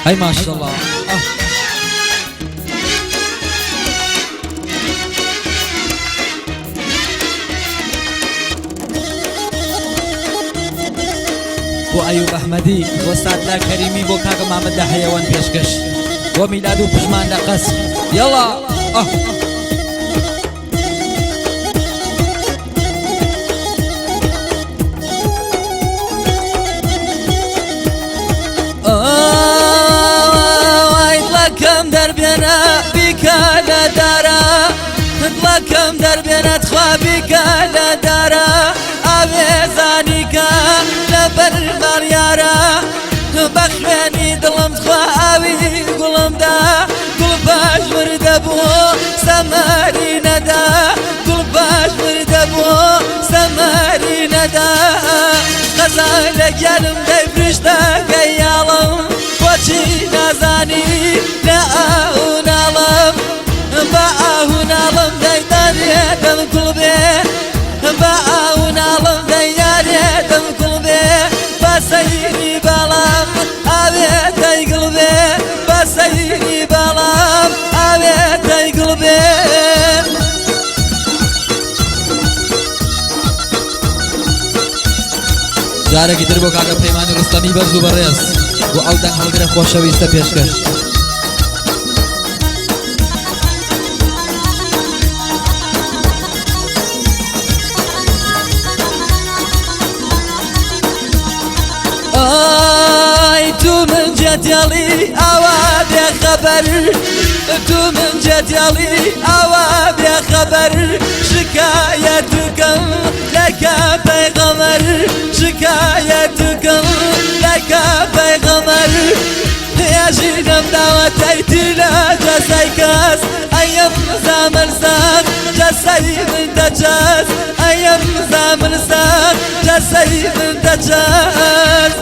هاي ما شاء الله. بو أيوب أحمدي بو سعد لا كريمي بو كاك محمد دا حيوان بيشكش بو ميلادو بجمان دا قصر. يلا كم دربنا بك لا دارا اطلع كم دربنا تخوا بك لا دارا أبيزانيك لبر مريارا بخواني دلم تخوا أبي قلم دا قل باش وردبو سماري ندا قل باش وردبو سماري ندا غزالك يالم ديفرشتا قيالم وچی نازانی لا نالم با نالم دیداری دم قلبی با نالم دیداری دم قلبی بسیری بالام آبی دی قلبی بسیری بالام آبی دی قلبی جاره کی در بو کاغ پیمانی رستمی برزو برس و او دنگ هلگر خوشویسته پیشکش. آی تو من جدیالی آوا بی خبر تو من جدیالی آوا بی خبر شکایتکم لکا پیغمبر شکایتکم لکا پیغمبر یا جینم دعوتی تیلا جسای کس ایم زمن ساق جسای من دجاز ایم زمن ساق جسای من دجاز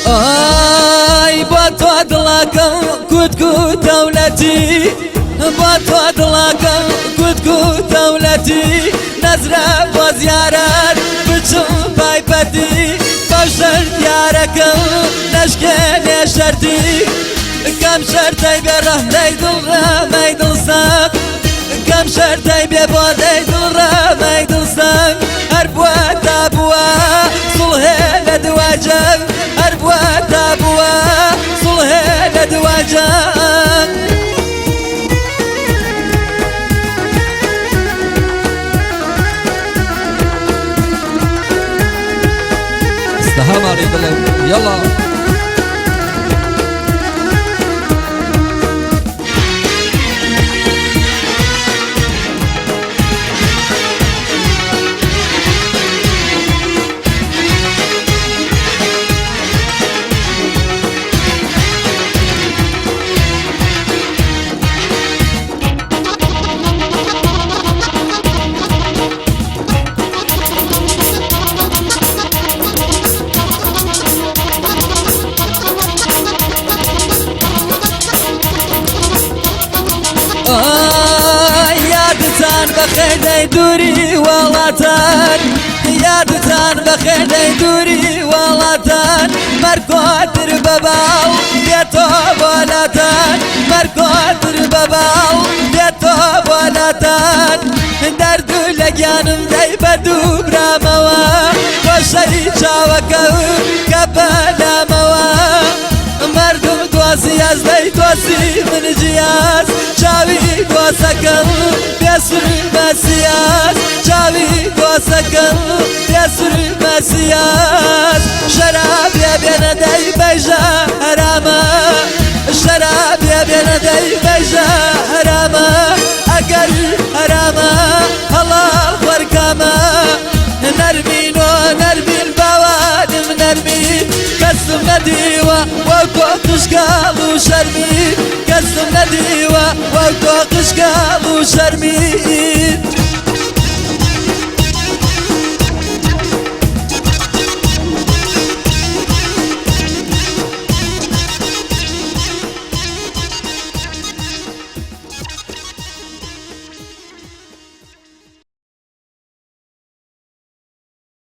آی با تو دلکم کود دولتی با تو دلکم کود دولتی نظره با زیارت بچم بایپتی با شرط یارکم نشکن شرطی کم شرطی به رهنی دل رمی دل ساق کم شرطی به بادی دل رمی دل ساق هر بوا تابوا صلح ندواجم هر بوا تابوا صلح ندواجم استهام علي بلد يلا یادتان بخیر دوری ولاتان یادتان بخیر دوری ولاتان مرکوتر بباو بیتو ولاتان مرکوتر بباو بیتو ولاتان درد لگانم دی بدو براموا خوشی چاوکو کبلاموا مردم توسی از دی توسی من جیاز چاوی توسکم بیسر مسیاز چاوی توسکم بیسر مسیاز شراب یا بیان دی بیجا حراما شراب یا بیان دی بیجا حراما قشقال وشرمي كسم نديوة وقتو قشقال وشرمي